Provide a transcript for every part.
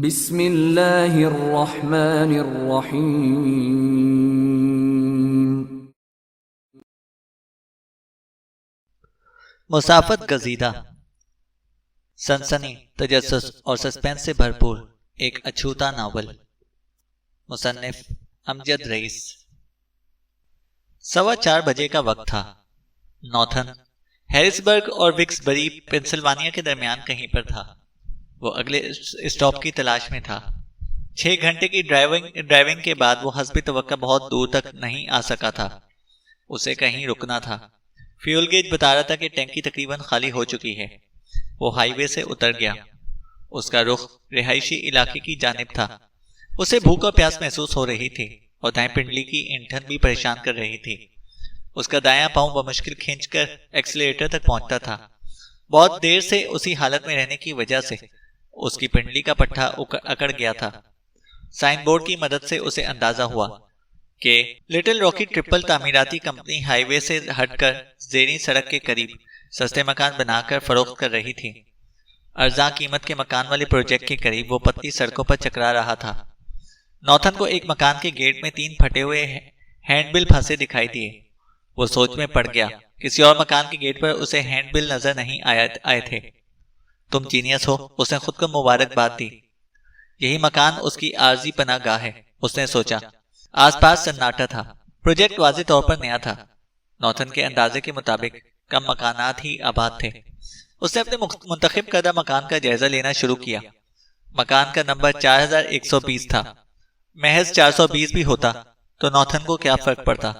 بسم اللہ الرحمن الرحیم۔ مسافت گزیدہ، سنسنی، تجسس اور سسپینس سے بھرپور ایک اچھوتا ناول۔ مصنف امجد رئیس۔ 4:15 بجے کا وقت تھا۔ ناتھن ہیرسبرگ اور وکسبری پنسلوانیا کے درمیان کہیں پر تھا۔ وہ اگلے اسٹاپ کی تلاش میں تھا۔ 6 گھنٹے کی ڈرائیونگ کے بعد وہ حسب توقع بہت دور تک نہیں آ سکا تھا۔ اسے کہیں رکنا تھا۔ فیول گیج بتا رہا تھا کہ ٹینکی تقریباً خالی ہو چکی ہے۔ وہ ہائی وے سے اتر گیا۔ اس کا رخ رہائشی علاقے کی جانب تھا۔ اسے بھوک اور پیاس محسوس ہو رہی تھی اور دائیں پنڈلی کی اینٹھن بھی پریشان کر رہی تھی۔ اس کا دایاں پاؤں بمشکل کھینچ کر ایکسیلیٹر تک پہنچتا تھا۔ بہت دیر سے اسی حالت میں رہنے کی وجہ سے اس کی پنڈلی کا پٹھا اکڑ گیا تھا۔ سائن بورڈ کی مدد سے اسے اندازہ ہوا کہ لٹل راکی ٹرپل تعمیراتی کمپنی ہائی وے سے ہٹ کر زیریں سڑک کے قریب سستے مکان بنا کر فروخت کر رہی تھی۔ ارزاں قیمت کے مکان والے پروجیکٹ کے قریب وہ پتلی سڑکوں پر چکرا رہا تھا۔ ناتھن کو ایک مکان کے گیٹ میں 3 پھٹے ہوئے ہینڈ بل پھنسے دکھائی دیے۔ وہ سوچ میں پڑ گیا۔ کسی اور مکان کے گیٹ پر اسے ہینڈ بل نظر نہیں آئے تھے۔ تم جینیس ہو، اس نے خود کو مبارکباد دی۔ یہی مکان اس کی عارضی پناہ گاہ ہے، اس نے سوچا۔ آس پاس سناٹا تھا۔ پروجیکٹ واضح طور پر نیا تھا۔ ناتھن کے اندازے کے مطابق کم مکانات ہی آباد تھے۔ اس نے اپنے منتخب کردہ مکان کا جائزہ لینا شروع کیا۔ مکان کا نمبر 4120 تھا۔ محض 420 بھی ہوتا تو ناتھن کو کیا فرق پڑتا۔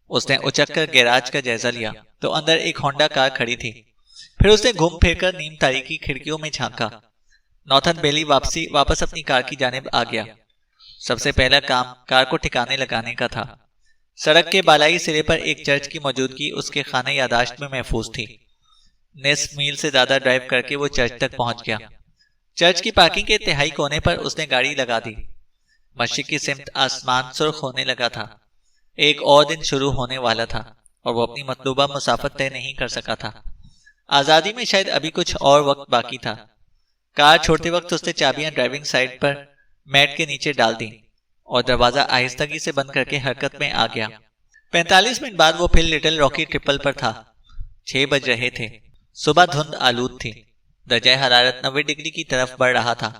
اس نے اچک کر گیراج کا جائزہ لیا تو اندر ایک ہونڈا کار کھڑی تھی۔ پھر اس نے گھوم پھر کر نیم تاریکی کھڑکیوں میں جھانکا۔ ناتھن بیلی واپس اپنی کار کی جانب آ گیا۔ سب سے پہلا کام کار کو ٹھکانے لگانے کا تھا۔ سڑک کے بالائی سرے پر ایک چرچ کی موجودگی اس کے خانہ یاداشت میں محفوظ تھی۔ نصف میل سے زیادہ ڈرائیو کر کے وہ چرچ تک پہنچ گیا۔ چرچ کی پارکنگ کے انتہائی کونے پر اس نے گاڑی لگا دی۔ مشرق کی سمت آسمان سرخ ہونے لگا تھا۔ ایک اور دن شروع ہونے والا تھا اور وہ اپنی مطلوبہ مسافت طے نہیں کر سکا تھا۔ آزادی میں شاید ابھی کچھ اور وقت باقی تھا۔ کار چھوڑتے وقت اس نے چابیاں ڈرائیونگ سائیڈ پر میٹ کے نیچے ڈال دیں اور دروازہ آہستگی سے بند کر کے حرکت میں آ گیا۔ 45 منٹ بعد وہ پھر لٹل راکی ٹرپل پر تھا۔ 6 بج رہے تھے۔ صبح دھند آلود تھی۔ درجہ حرارت 90 ڈگری کی طرف بڑھ رہا تھا۔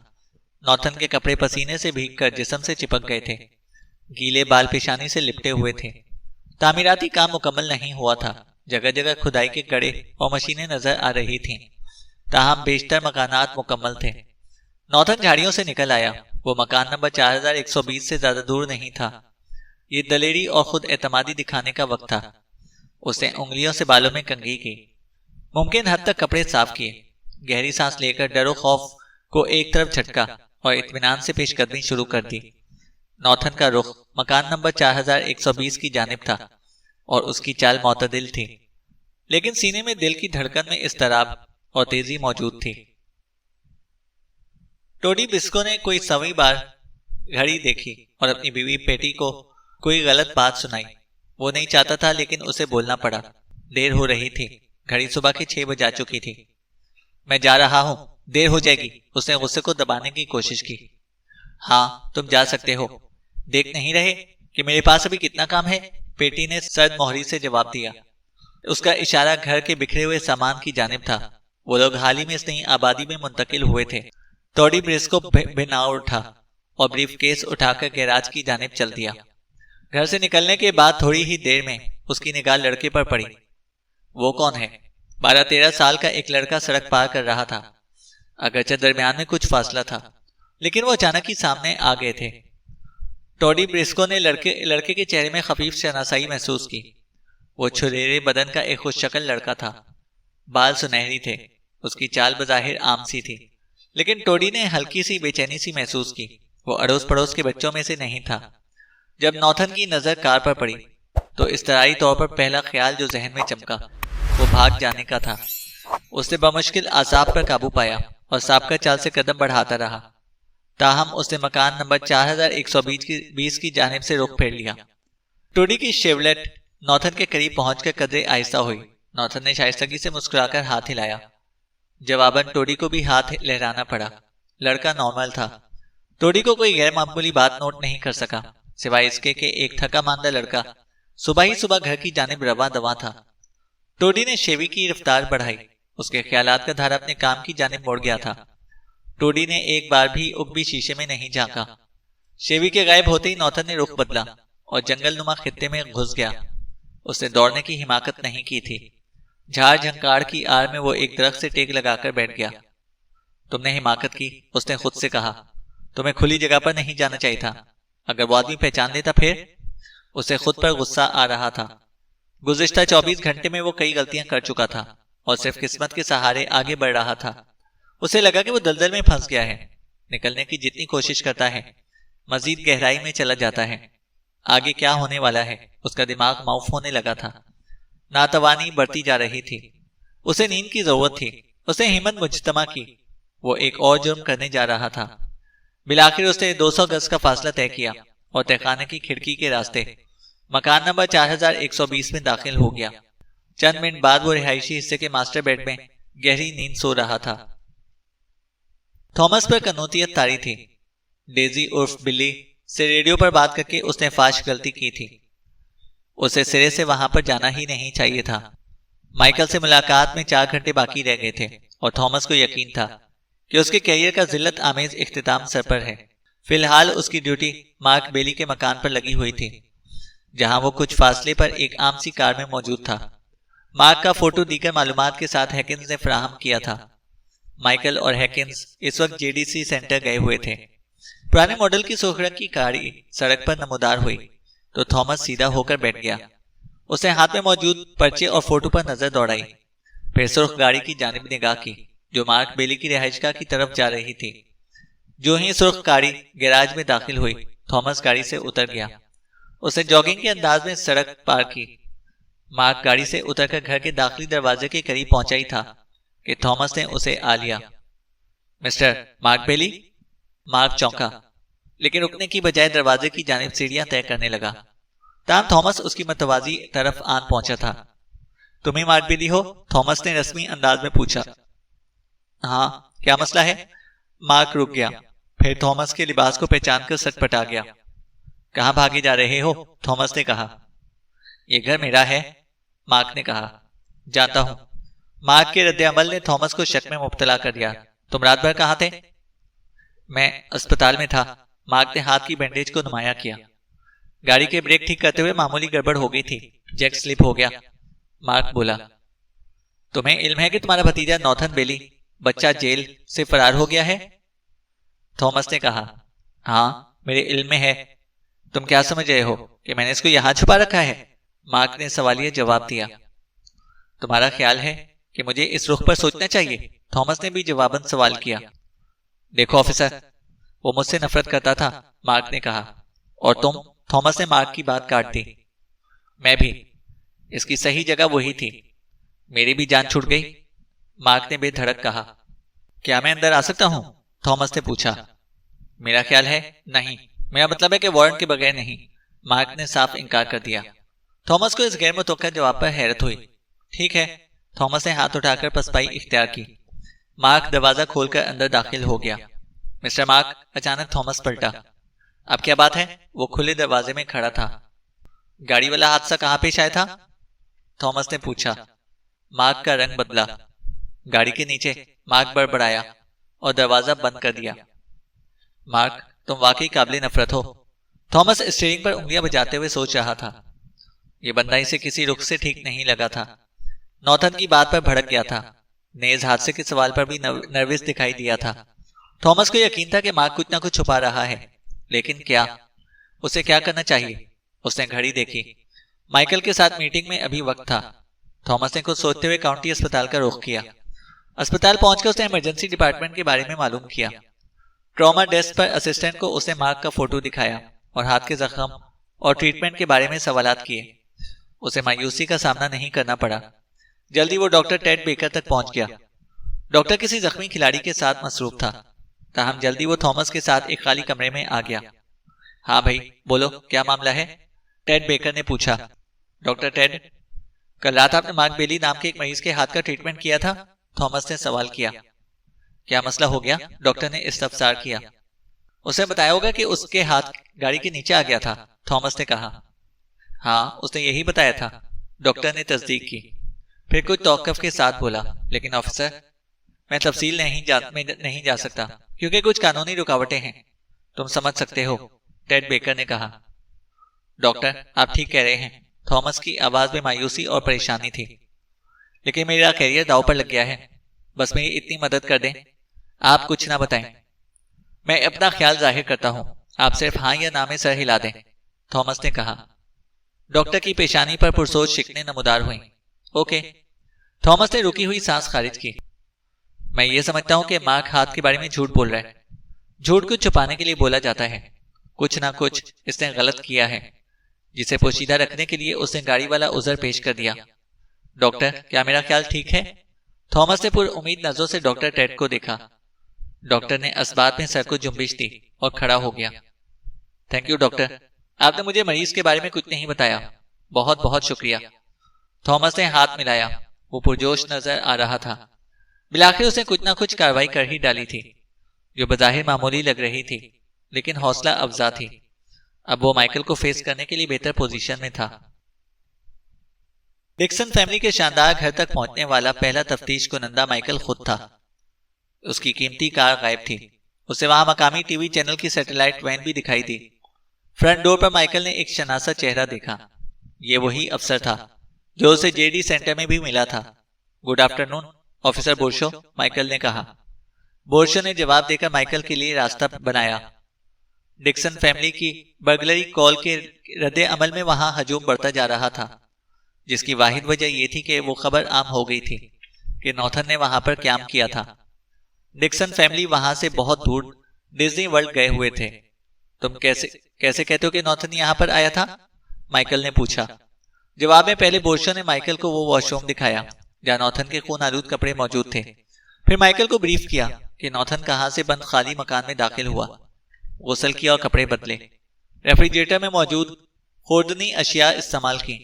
ناتھن کے کپڑے پسینے سے بھیگ کر جسم سے چپک گئے تھے۔ گیلے بال پیشانی سے لپٹے ہوئے تھے۔ تعمیراتی کام مکمل نہیں ہوا تھا۔ جگہ جگہ کھدائی کے گڑھے اور مشینیں نظر آ رہی تھیں، تاہم بیشتر مکانات مکمل تھے۔ ناتھن جھاڑیوں سے نکل آیا۔ وہ مکان نمبر 4120 سے زیادہ دور نہیں تھا۔ یہ دلیری اور خود اعتمادی دکھانے کا وقت تھا۔ اس نے انگلیوں سے بالوں میں کنگھی کی، ممکن حد تک کپڑے صاف کیے، گہری سانس لے کر ڈر و خوف کو ایک طرف جھٹکا اور اطمینان سے پیش قدمی شروع کر دی۔ ناتھن کا رخ مکان نمبر 4120 کی جانب تھا اور اس کی چال معتدل تھی، لیکن سینے میں دل کی دھڑکن میں اضطراب اور تیزی موجود تھی۔ ٹوڈی برسکو نے کوئی 100ویں بار گھڑی دیکھی اور اپنی بیوی پیٹی کو کوئی غلط بات سنائی۔ وہ نہیں چاہتا تھا لیکن اسے بولنا پڑا۔ دیر ہو رہی تھی۔ گھڑی صبح کے 6 بجا چکی تھی۔ میں جا رہا ہوں، دیر ہو جائے گی، اس نے غصے کو دبانے کی کوشش کی۔ ہاں تم جا سکتے ہو، دیکھ نہیں رہے کہ میرے پاس ابھی کتنا کام ہے؟ پیٹی نے سرد مہری سے جواب دیا۔ اس کا اشارہ گھر کے بکھرے ہوئے سامان کی جانب تھا۔ وہ لوگ حال ہی میں اس نئی آبادی میں منتقل ہوئے تھے۔ ٹوڈی برسکو بھنا اٹھا اور بریف کیس اٹھا کر گیراج کی جانب چل دیا۔ گھر سے نکلنے کے بعد تھوڑی ہی دیر میں اس کی نگاہ لڑکے پر پڑی۔ وہ کون ہے؟ 12-13 سال کا ایک لڑکا سڑک پار کر رہا تھا۔ اگرچہ درمیان میں کچھ فاصلہ تھا لیکن وہ اچانک ہی سامنے آ گئے تھے۔ ٹوڈی برسکو نے لڑکے کے چہرے میں خفیف شناسائی محسوس کی۔ وہ چھریرے بدن کا ایک خوش شکل لڑکا تھا۔ بال سنہری تھے۔ اس کی چال بظاہر عام سی تھی، لیکن ٹوڈی نے ہلکی سی بے چینی سی محسوس کی۔ وہ اڑوس پڑوس کے بچوں میں سے نہیں تھا۔ جب ناتھن کی نظر کار پر پڑی تو اضطراری طور پر پہلا خیال جو ذہن میں چمکا وہ بھاگ جانے کا تھا۔ اس نے بمشکل اعصاب پر قابو پایا اور سابقہ چال سے قدم بڑھاتا رہا، تاہم اس نے مکان نمبر 4120 کی جانب سے رخ پھیر لیا۔ ٹوڈی کی شیولٹ ناتھن کے قریب پہنچ کر قدرے آہستہ ہوئی۔ ناتھن نے شائستگی سے مسکرا کر ہاتھ ہلایا۔ جواباً ٹوڈی کو بھی ہاتھ لہرانا پڑا۔ لڑکا نارمل تھا، ٹوڈی کو کوئی غیر معمولی بات نوٹ نہیں کر سکا سوائے اس کے کہ ایک تھکا ماندہ لڑکا صبح ہی صبح گھر کی جانب رواں دواں تھا۔ ٹوڈی نے شیوی کی رفتار بڑھائی، اس کے خیالات کا دھارا اپنے کام کی جانب موڑ گیا تھا۔ ٹوڈی نے ایک بار بھی اگبی شیشے میں نہیں جھانکا۔ شیوی کے غائب ہوتے ہی نوتن نے رخ بدلا اور جنگل نما خطے میں گھس گیا۔ اس نے دوڑنے کی حماقت نہیں کی تھی۔ جھاڑ جھنکاڑ کی آڑ میں وہ ایک درخت سے ٹیک لگا کر بیٹھ گیا۔ تم نے حماقت کی، اس نے خود سے کہا۔ تمہیں کھلی جگہ پر نہیں جانا چاہیے تھا۔ اگر وہ آدمی پہچان لیتا پھر؟ اسے خود پر غصہ آ رہا تھا۔ گزشتہ 24 گھنٹے میں وہ کئی غلطیاں کر چکا تھا اور صرف قسمت کے سہارے آگے بڑھ رہا تھا۔ اسے لگا کہ وہ دلدل میں پھنس گیا ہے۔ نکلنے کی جتنی کوشش کرتا ہے مزید گہرائی میں چلا جاتا ہے۔ آگے کیا ہونے والا ہے اس کا دماغ معاف ہونے لگا تھا۔ ناتوانی بڑھتی جا رہی تھی۔ اسے نیند کی ضرورت تھی۔ اسے ہمت مجتمع کی۔ وہ ایک اور جرم کرنے جا رہا تھا۔ بالآخر اس نے 200 گز کا فاصلہ طے کیا اور تہخانے کی کھڑکی کے راستے مکان نمبر 4120 میں داخل ہو گیا۔ چند منٹ بعد وہ رہائشی حصے کے ماسٹر بیڈ میں گہری نیند سو رہا تھا۔ تھامس پر کنوتیت طاری تھی۔ ڈیزی عرف بلی سے ریڈیو پر بات کر کے اس نے فاش غلطی کی تھی۔ اسے سرے سے وہاں پر جانا ہی نہیں چاہیے تھا۔ مائیکل سے ملاقات میں 4 گھنٹے باقی رہ گئے تھے اور تھامس کو یقین تھا کہ اس کے کیریئر کا ذلت آمیز اختتام سر پر ہے۔ فی الحال اس کی ڈیوٹی مارک بیلی کے مکان پر لگی ہوئی تھی، جہاں وہ کچھ فاصلے پر ایک عام سی کار میں موجود تھا۔ مارک کا فوٹو دیگر معلومات کے ساتھ ہیکنز نے فراہم کیا تھا۔ مائیکل اور ہیکنز اس وقت جے ڈی سی سینٹر گئے ہوئے تھے۔ پرانے ماڈل کی سرخ رنگ کی گاڑی سڑک پر نمودار ہوئی تو تھامس سیدھا ہو کر بیٹھ گیا۔ اس نے ہاتھ میں موجود پرچے اور فوٹو پر نظر دوڑائی، پھر سرخ گاڑی کی جانب نگاہ کی جو مارک بیلی کی رہائش گاہ کی طرف جا رہی تھی۔ جو ہی سرخ گاڑی گیراج میں داخل ہوئی تھامس گاڑی سے اتر گیا۔ اس نے جاگنگ کے انداز میں سڑک پار کی۔ مارک گاڑی سے اتر کر گھر کے داخلی دروازے کے قریب پہنچا ہی تھا کہ تھامس نے اسے آ لیا۔ مسٹر مارک بیلی؟ مارک چونکا، لیکن رکنے کی بجائے دروازے کی جانب سیڑھیاں طے کرنے لگا۔ تاہم تھامس اس کی متوازی طرف آن پہنچا تھا۔ تم ہی مارک بیلی ہو؟ تھامس نے رسمی انداز میں پوچھا۔ ہاں، کیا مسئلہ ہے؟ مارک رک گیا، پھر تھامس کے لباس کو پہچان کر سٹ پٹا گیا۔ کہاں بھاگے جا رہے ہو؟ تھامس نے کہا۔ یہ گھر میرا ہے، مارک نے کہا۔ جانتا ہوں۔ مارک کے رد عمل نے تھامس کو شک میں مبتلا کر دیا۔ تم رات بھر کہاں تھے؟ میں اسپتال میں تھا، مارک نے ہاتھ کی بینڈیج کو نمایاں کیا۔ گاڑی کے بریک ٹھیک کرتے ہوئے معمولی گڑبڑ ہو گئی تھی، جیک سلپ ہو گیا، مارک بولا۔ تمہیں علم ہے کہ تمہارا بھتیجا نوتھن بیلی بچہ جیل سے فرار ہو گیا ہے؟ تھامس نے کہا۔ ہاں، میرے علم میں ہے۔ تم کیا سمجھ رہے ہو کہ میں نے اس کو یہاں چھپا رکھا ہے؟ مارک نے سوالیہ جواب دیا۔ تمہارا خیال ہے کہ مجھے اس رخ پر سوچنا چاہیے؟ تھامس نے بھی جواباً سوال کیا۔ دیکھو آفیسر، وہ مجھ سے نفرت کرتا تھا، مارک نے کہا۔ اور تم؟ تھامس نے مارک کی بات کاٹ دی۔ میں بھی۔ اس کی صحیح جگہ وہی تھی۔ میری بھی جان چھوٹ گئی، مارک نے بے دھڑک کہا۔ کیا میں اندر آ سکتا ہوں؟ تھامس نے پوچھا۔ میرا خیال ہے نہیں، میرا مطلب ہے کہ وارنٹ کے بغیر نہیں، مارک نے صاف انکار کر دیا۔ تھامس کو اس غیر متوقع جواب پر حیرت ہوئی۔ ٹھیک ہے، تھامس نے ہاتھ اٹھا کر پسپائی اختیار کی۔ مارک دروازہ کھول کر اندر داخل ہو گیا۔ مسٹر مارک، اچانک تھامس پلٹا۔ اب کیا بات ہے؟ وہ کھلے دروازے میں کھڑا تھا۔ گاڑی والا حادثہ کہاں پیش آیا تھا؟ تھامس نے پوچھا۔ مارک کا رنگ بدلا۔ گاڑی کے نیچے، مارک بڑبڑایا اور دروازہ بند کر دیا۔ مارک، تم واقعی قابل نفرت ہو، تھامس اسٹیئرنگ پر انگلیاں بجاتے ہوئے سوچ رہا تھا۔ یہ بندہ اسے کسی رخ سے ٹھیک نہیں لگا تھا۔ نوتھن کی بات پر بھڑک گیا تھا، نیز حادثے کے سوال پر بھی نروس دکھائی دیا تھا۔ تھامس کو یقین تھا کہ مارک کچھ نہ کچھ چھپا رہا ہے، لیکن کیا؟ اسے کیا کرنا چاہیے؟ اس نے گھڑی دیکھی۔ مائیکل کے ساتھ میٹنگ میں ابھی وقت تھا۔ تھامس نے کچھ سوچتے ہوئے کاؤنٹی اسپتال کا رخ کیا۔ اسپتال پہنچ کر اس نے ایمرجنسی ڈپارٹمنٹ کے بارے میں معلوم کیا۔ ٹراما ڈیسک پر اسسٹنٹ کو اس نے مارک کا فوٹو دکھایا اور ہاتھ کے زخم اور ٹریٹمنٹ کے بارے میں سوالات کیے۔ اسے مایوسی کا سامنا نہیں کرنا پڑا۔ جلدی وہ ڈاکٹر ٹیڈ بیکر تک پہنچ گیا۔ ڈاکٹر کسی زخمی کھلاڑی کے ساتھ مصروف تھا، تاہم جلدی وہ تھامس کے ساتھ ایک خالی کمرے میں آ گیا۔ ہاں بھائی، بولو کیا معاملہ ہے؟ ٹیڈ بیکر نے پوچھا۔ ڈاکٹر ٹیڈ، کل رات آپ نے مارک بیلی نام کے ایک مریض کے ہاتھ کا ٹریٹمنٹ کیا تھا، تھامس نے سوال کیا۔ کیا مسئلہ ہو گیا؟ ڈاکٹر نے استفسار کیا۔ اسے بتایا ہوگا کہ اس کے ہاتھ گاڑی کے نیچے آ گیا تھا، تھامس نے کہا۔ ہاں، اس نے یہی بتایا تھا، ڈاکٹر نے تصدیق کی۔ پھر کچھ توقف کے ساتھ بولا، لیکن آفیسر میں تفصیل نہیں جا سکتا کیونکہ کچھ قانونی رکاوٹیں ہیں۔ تم سمجھ سکتے ہو، ٹیڈ بیکر نے کہا۔ ڈاکٹر آپ ٹھیک کہہ رہے ہیں، تھامس کی آواز میں مایوسی اور پریشانی تھی، لیکن میرا کیریئر داؤ پر لگ گیا ہے، بس میری اتنی مدد کر دیں، آپ کچھ نہ بتائیں، میں اپنا خیال ظاہر کرتا ہوں، آپ صرف ہاں یا نہ میں سر ہلا دیں، تھامس نے کہا۔ ڈاکٹر کی پیشانی پر پرسوچ شکنیں نمودار ہوئیں۔ اوکے، تھامس نے رکی ہوئی سانس خارج کی۔ میں یہ سمجھتا ہوں کہ مارک ہاتھ کے بارے میں جھوٹ بول رہا ہے۔ جھوٹ کو چھپانے کے لیے بولا جاتا ہے، کچھ نہ کچھ اس نے غلط کیا ہے، جسے پوشیدہ رکھنے کے لیے اس نے گاڑی والا عذر پیش کر دیا۔ ڈاکٹر کیا میرا خیال ٹھیک ہے؟ تھامس نے پر امید نظروں سے ڈاکٹر ٹیڈ کو دیکھا۔ ڈاکٹر نے اسبات میں سر کو جنبش دی اور کھڑا ہو گیا۔ تھینک یو ڈاکٹر، آپ نے مجھے مریض کے بارے میں کچھ نہیں بتایا، بہت بہت شکریہ۔ تھامس نے ہاتھ ملایا، وہ پرجوش نظر آ رہا تھا۔ بالآخر اس نے کچھ نہ کچھ کارروائی کر ہی ڈالی تھی، جو بظاہر معمولی لگ رہی تھی لیکن حوصلہ افزا تھی۔ اب وہ مائیکل کو فیس کرنے کے لیے بہتر پوزیشن میں تھا۔ ڈکسن فیملی کے شاندار گھر تک پہنچنے والا پہلا تفتیش کنندہ مائیکل خود تھا۔ اس کی قیمتی کار غائب تھی۔ اسے وہاں مقامی ٹی وی چینل کی سیٹلائٹ وین بھی دکھائی دی۔ فرنٹ ڈور پر مائیکل نے ایک شناسا چہرہ دیکھا۔ یہ وہی افسر تھا جو اسے جے ڈی سینٹر میں بھی ملا تھا۔ گڈ آفٹر نون آفیسر بورشو، مائیکل نے کہا۔ بورشو نے جواب دے کر مائیکل کے لیے راستہ بنایا۔ ڈکسن فیملی کی برگلری کال کے رد عمل میں وہاں ہجوم بڑھتا جا رہا تھا، جس کی واحد وجہ یہ تھی کہ وہ خبر عام ہو گئی تھی کہ نوتھن نے وہاں پر قیام کیا تھا۔ ڈکسن فیملی وہاں سے بہت دور ڈزنی ورلڈ گئے ہوئے تھے۔ تم کیسے کہتے ہو کہ نوتھن یہاں پر آیا تھا؟ مائیکل نے پوچھا۔ جواب میں پہلے بورشو نے مائیکل کو وہ واش روم دکھایا جہاں نوتھن کے خون آلود کپڑے موجود تھے۔ پھر مائیکل کو بریف کیا کہ نوتھن کہاں سے بند خالی مکان میں داخل ہوا، غسل کیا اور کپڑے بدلے، ریفریجریٹر میں موجود خوردنی اشیاء استعمال کی،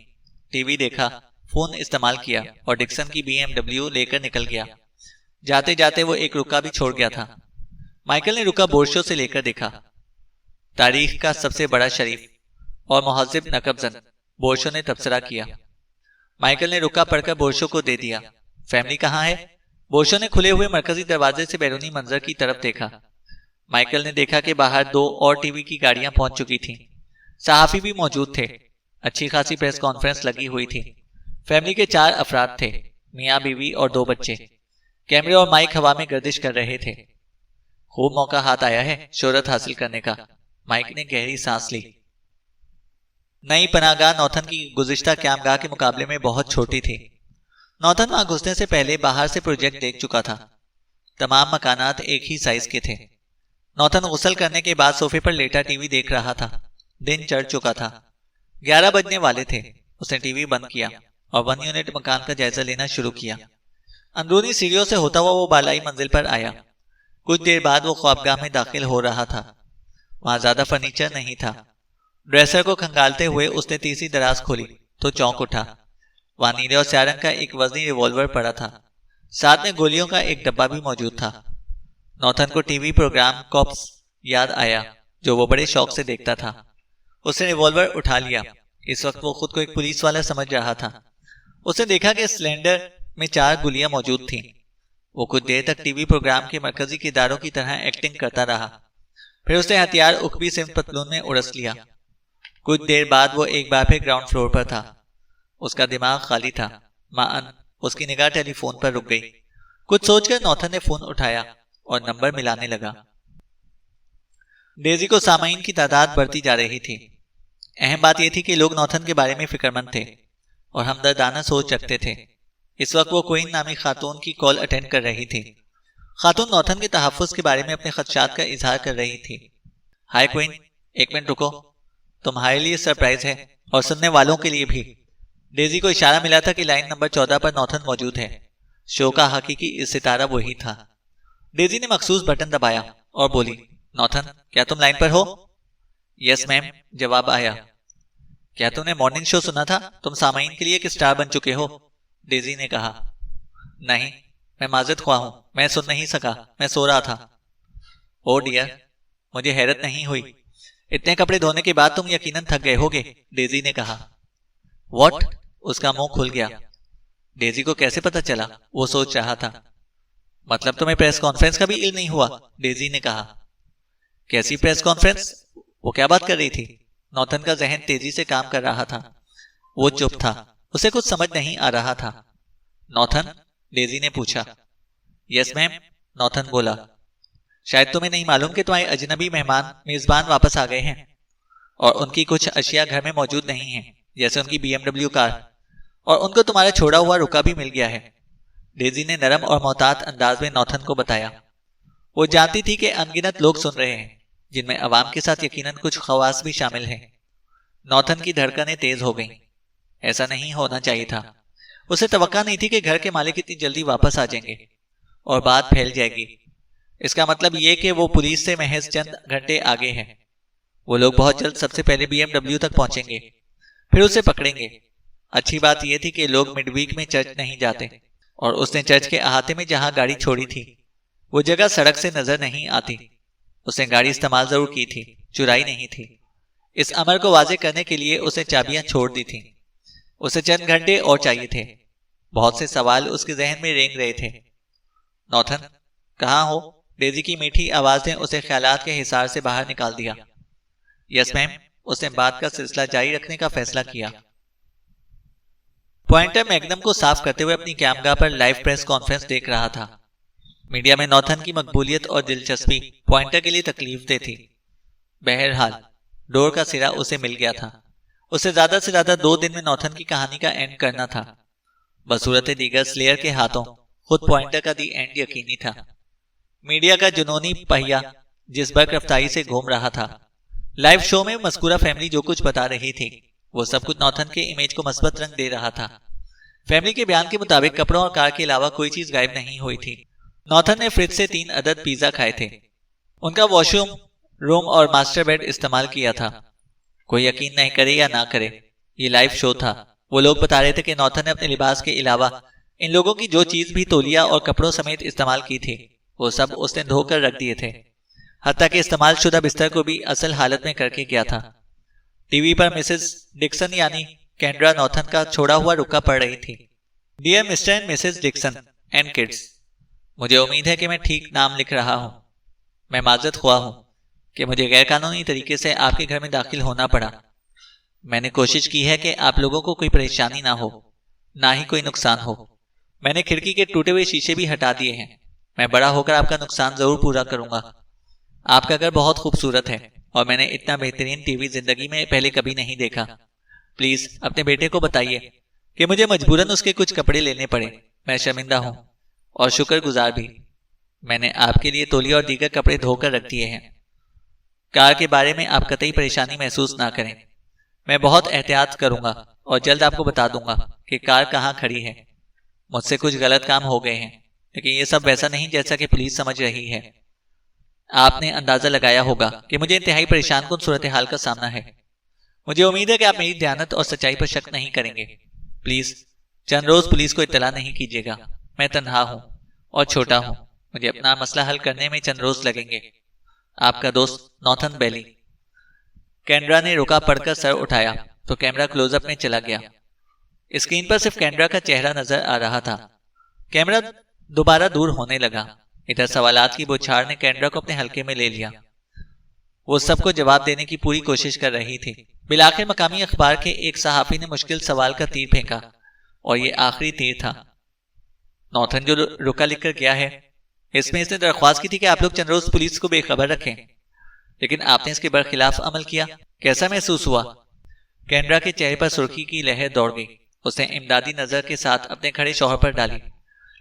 ٹی وی دیکھا، فون استعمال کیا اور ڈکسن کی BMW لے کر نکل گیا۔ جاتے جاتے وہ ایک رکا بھی چھوڑ گیا تھا۔ مائیکل نے رکا بورشو سے لے کر دیکھا۔ تاریخ کا سب سے بڑا شریف اور مہذب نقب زن، بورشو نے تبصرہ کیا۔ مائیکل نے رکا پڑھ کر بورشو کو دے دیا۔ فیملی کہاں ہے؟ بورشو نے کھلے ہوئے مرکزی دروازے سے بیرونی منظر کی طرف دیکھا۔ مائیکل نے دیکھا کہ باہر 2 اور ٹی وی کی گاڑیاں پہنچ چکی تھیں۔ صحافی بھی موجود تھے۔ اچھی خاصی پریس کانفرنس لگی ہوئی تھی۔ فیملی کے 4 افراد تھے، میاں بیوی اور 2 بچے۔ کیمرے اور مائک ہوا میں گردش کر رہے تھے۔ خوب موقع ہاتھ آیا ہے شہرت حاصل کرنے کا، مائک نے گہری سانس لی۔ نئی پناہ گاہ نوتھن کی گزشتہ قیام گاہ کے مقابلے میں بہت چھوٹی تھی۔ نوتھن وہاں گھسنے سے پہلے باہر سے پروجیکٹ دیکھ چکا تھا۔ تمام مکانات ایک ہی سائز کے تھے۔ نوتھن غسل کرنے کے بعد صوفے پر لیٹا ٹی وی دیکھ رہا تھا۔ دن چڑھ چکا تھا، 11 بجنے والے تھے۔ اس نے ٹی وی بند کیا اور 1 یونٹ مکان کا جائزہ لینا شروع کیا۔ اندرونی سیڑھیوں سے ہوتا ہوا وہ بالائی منزل پر آیا۔ کچھ دیر بعد وہ خوابگاہ میں داخل ہو رہا تھا۔ وہاں زیادہ فرنیچر نہیں تھا۔ ڈریسر کو کھنگالتے ہوئے اس نے تیسری دراز کھولی تو چونک اٹھا۔ وہاں نیلے اور سیاہ رنگ کا ایک وزنی ریوالور پڑا تھا، ساتھ میں گولیوں کا ایک ڈبہ بھی موجود تھا۔ نوتھن کو ٹی وی پروگرام کاپس یاد آیا جو وہ بڑے شوق سے دیکھتا تھا۔ اس نے ریوالور اٹھا لیا۔ اس وقت وہ خود کو ایک پولیس والا سمجھ رہا تھا۔ اس نے دیکھا کہ سلنڈر میں 4 گولیاں موجود تھیں۔ وہ کچھ دیر تک ٹی وی پروگرام کے مرکزی کرداروں کی طرح ایکٹنگ کرتا رہا۔ پھر اس نے ہتھیار اکبی سمت پتلون میں اڑس لیا۔ کچھ دیر بعد وہ ایک بار پھر گراؤنڈ فلور پر تھا۔ اس کا دماغ خالی تھا۔ معاً اس کی نگاہ ٹیلی فون پر رک گئی۔ کچھ سوچ کر نوتھن نے فون اٹھایا اور نمبر ملانے لگا۔ ڈیزی کو سامعین کی تعداد بڑھتی جا رہی تھی۔ اہم بات یہ تھی کہ لوگ نوتھن کے بارے میں فکر مند تھے اور ہمدردانہ سوچ رکھتے تھے۔ اس وقت وہ کوئن نامی خاتون کی کال اٹینڈ کر رہی تھی۔ خاتون نوتھن کے تحفظ کے بارے میں اپنے خدشات کا اظہار کر رہی تھی۔ ہائے کوئن، 1 منٹ رکو، تمہارے لیے سرپرائز ہے اور سننے والوں کے لیے بھی۔ ڈیزی کو اشارہ ملا تھا کہ لائن نمبر 14 پر نوتھن موجود ہے۔ شو کا حقیقی ستارہ وہی تھا۔ ڈیزی نے مخصوص بٹن دبایا اور بولی، نوتھن کیا تم لائن پر ہو؟ یس میم، جواب آیا۔ کیا تم نے مارننگ شو سنا تھا؟ تم سامعین کے لیے ایک سٹار بن چکے ہو، ڈیزی نے کہا۔ نہیں، میں معذرت خواہ ہوں، میں سن نہیں سکا، میں سو رہا تھا۔ او ڈیئر، مجھے حیرت نہیں ہوئی. اتنے کپڑے دھونے کے بعد تم یقیناً تھک گئے ہوگے, ڈیزی نے کہا. واٹ؟ اس کا منہ کھل گیا. ڈیزی کو کیسے پتا چلا؟ وہ سوچ رہا تھا. مطلب تمہیں پریس کانفرنس کا بھی علم نہیں ہوا؟ ڈیزی نے کہا. کیسی پریس کانفرنس؟ وہ کیا بات کر رہی تھی؟ نوتھن کا ذہن تیزی سے کام کر رہا تھا. وہ چپ تھا, اسے کچھ سمجھ نہیں آ رہا تھا. نوتھن؟ ڈیزی نے پوچھا. یس میم, نوتھن بولا. شاید تمہیں نہیں معلوم کہ تمہارے اجنبی مہمان میزبان واپس آ گئے ہیں, اور ان کی کچھ اشیاء گھر میں موجود نہیں ہیں, جیسے ان کی BMW کار, اور ان کو تمہارا چھوڑا ہوا رکا بھی مل گیا ہے. ڈیزی نے نرم اور محتاط انداز میں نوتھن کو بتایا. وہ جانتی تھی کہ انگنت لوگ سن رہے ہیں, جن میں عوام کے ساتھ یقیناً کچھ خواص بھی شامل ہیں. نوتھن کی دھڑکنیں تیز ہو گئیں. ایسا نہیں ہونا چاہیے تھا. اسے توقع نہیں تھی کہ گھر کے مالک اتنی جلدی واپس آ جائیں گے, اور بات پھیل جائے گی. اس کا مطلب یہ کہ وہ پولیس سے محض چند گھنٹے آگے ہیں. وہ لوگ بہت جلد سب سے پہلے BMW تک پہنچیں گے, پھر اسے پکڑیں گے. اچھی بات یہ تھی کہ لوگ مڈ ویک میں چرچ نہیں جاتے, اور اس نے چرچ کے احاطے میں جہاں گاڑی چھوڑی تھی وہ جگہ سڑک سے نظر نہیں آتی. اس نے گاڑی استعمال ضرور کی تھی, چرائی نہیں تھی. اس امر کو واضح کرنے کے لیے اسے چابیاں چھوڑ دی تھیں. اسے چند گھنٹے اور چاہیے تھے. بہت سے سوال اس کے ذہن میں رینگ رہے تھے. نوتھن, کہاں ہو؟ ڈیزی کی میٹھی آواز نے اسے خیالات کے حصار سے باہر نکال دیا. یس میم, اس نے بات کا سلسلہ جاری رکھنے کا فیصلہ کیا. پوائنٹر میگنم کو صاف کرتے ہوئے اپنی قیامگاہ پر لائیو پریس کانفرنس دیکھ رہا تھا. میڈیا میں نوتھن کی مقبولیت اور دلچسپی پوائنٹر کے لیے تکلیف دہ تھی. بہرحال ڈور کا سرا اسے مل گیا تھا. اسے زیادہ سے زیادہ 2 دن میں نوتھن کی کہانی کا اینڈ کرنا تھا. بصورت دیگر سلیئر کے ہاتھوں خود پوائنٹر کا دی اینڈ یقینی تھا. میڈیا کا جنونی پہیا جس برق رفتاری سے گھوم رہا تھا. لائیو شو میں مذکورہ فیملی جو کچھ بتا رہی تھی وہ سب کچھ نوتھن کے امیج کو مثبت رنگ دے رہا تھا. فیملی کے بیان کے مطابق کپڑوں اور کار کے علاوہ کوئی چیز غائب نہیں ہوئی تھی. نوتھن نے فریج سے 3 عدد پیزا کھائے تھے. ان کا واش روم اور ماسٹر بیڈ استعمال کیا تھا. کوئی یقین نہیں کرے یا نہ کرے, یہ لائیو شو تھا. وہ لوگ بتا رہے تھے کہ نوتھن نے اپنے لباس کے علاوہ ان لوگوں کی جو چیز بھی تولیہ اور کپڑوں سمیت استعمال کی تھی وہ سب اس نے دھو کر رکھ دیے تھے, حتیٰ کہ استعمال شدہ بستر کو بھی اصل حالت میں کر کے گیا تھا. ٹی وی پر مسز ڈکسن یعنی کینڈرا نوتھن کا چھوڑا ہوا رکا پڑ رہی تھی. Dear mister and missus Dixon and kids, مجھے امید ہے کہ میں ٹھیک نام لکھ رہا ہوں. میں معذرت خواہ ہوں کہ مجھے غیر قانونی طریقے سے آپ کے گھر میں داخل ہونا پڑا. میں نے کوشش کی ہے کہ آپ لوگوں کو کوئی پریشانی نہ ہو, نہ ہی کوئی نقصان ہو. میں نے کھڑکی کے ٹوٹے ہوئے شیشے بھی ہٹا دیے ہیں. میں بڑا ہو کر آپ کا نقصان ضرور پورا کروں گا. آپ کا گھر بہت خوبصورت ہے, اور میں نے اتنا بہترین ٹی وی زندگی میں پہلے کبھی نہیں دیکھا. پلیز اپنے بیٹے کو بتائیے کہ مجھے مجبوراً اس کے کچھ کپڑے لینے پڑے. میں شرمندہ ہوں اور شکر گزار بھی. میں نے آپ کے لیے تولیہ اور دیگر کپڑے دھو کر رکھ دیے ہیں. کار کے بارے میں آپ قطعی پریشانی محسوس نہ کریں. میں بہت احتیاط کروں گا اور جلد آپ کو بتا دوں گا کہ کار کہاں کھڑی ہے. مجھ سے کچھ غلط کام ہو گئے ہیں, لیکن یہ سب ویسا نہیں جیسا کہ پولیس سمجھ رہی ہے. آپ نے اندازہ لگایا ہوگا کہ مجھے انتہائی پریشان کن صورتحال کا سامنا ہے. مجھے امید ہے کہ آپ میری دیانت اور سچائی پر شک نہیں کریں گے. پلیز چند روز پولیس کو اطلاع نہیں کیجیے گا. میں تنہا ہوں اور چھوٹا ہوں. مجھے اپنا مسئلہ حل کرنے میں چند روز لگیں گے. آپ کا دوست نوتھن بیلی. کینڈرا نے رکا پڑھ کر سر اٹھایا تو کیمرہ کلوز اپ میں چلا گیا. اسکرین پر صرف کینڈرا کا چہرہ نظر آ رہا تھا. کیمرہ دوبارہ دور ہونے لگا. ادھر سوالات کی بوچھار نے کینڈرا کو اپنے حلقے میں لے لیا. وہ سب کو جواب دینے کی پوری کوشش کر رہی تھی. بالآخر مقامی اخبار کے ایک صحافی نے مشکل سوال کا تیر پھینکا, اور یہ آخری تیر تھا. نوتھن جو رکا لکھ کر گیا ہے, اس میں اس نے درخواست کی تھی کہ آپ لوگ چند روز پولیس کو بے خبر رکھیں, لیکن آپ نے اس کے برخلاف عمل کیا. کیسا محسوس ہوا؟ کینڈرا کے چہرے پر سرخی کی لہر دوڑ گئی. اس نے امدادی نظر کے ساتھ اپنے کھڑے شوہر پر ڈالی,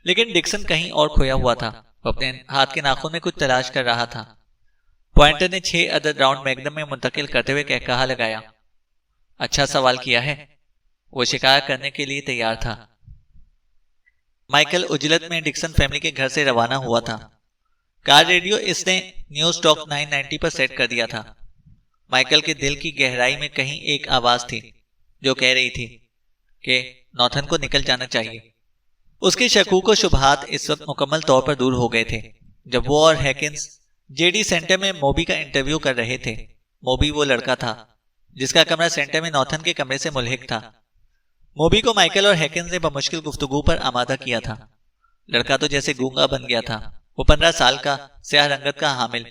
لیکن ڈکسن کہیں اور کھویا ہوا تھا. وہ اپنے ہاتھ کے ناخن میں کچھ تلاش کر رہا تھا. پوائنٹر نے 6 عدد راؤنڈ میگنم میں منتقل کرتے ہوئے کہا لگایا. اچھا سوال کیا ہے. وہ شکایت کرنے کے لیے تیار تھا. مائیکل اجلت میں ڈکسن فیملی کے گھر سے روانہ ہوا تھا. کار ریڈیو اس نے نیوز ٹاک 990 پر سیٹ کر دیا تھا. مائیکل کے دل کی گہرائی میں کہیں ایک آواز تھی جو کہہ رہی تھی کہ نوتھن کو نکل جانا چاہیے. اس کے شکوک و شبہات اس وقت مکمل طور پر دور ہو گئے تھے جب وہ اور ہیکنز جے ڈی سینٹر میں موبی کا انٹرویو کر رہے تھے۔ موبی وہ لڑکا تھا جس کا کمرہ سینٹر میں نوتھن کے کمرے سے ملحق تھا۔ موبی کو مائیکل اور ہیکنز نے بمشکل گفتگو پر آمادہ کیا تھا۔ لڑکا تو جیسے گونگا بن گیا تھا۔ وہ 15 سال کا، سیاہ رنگت کا حامل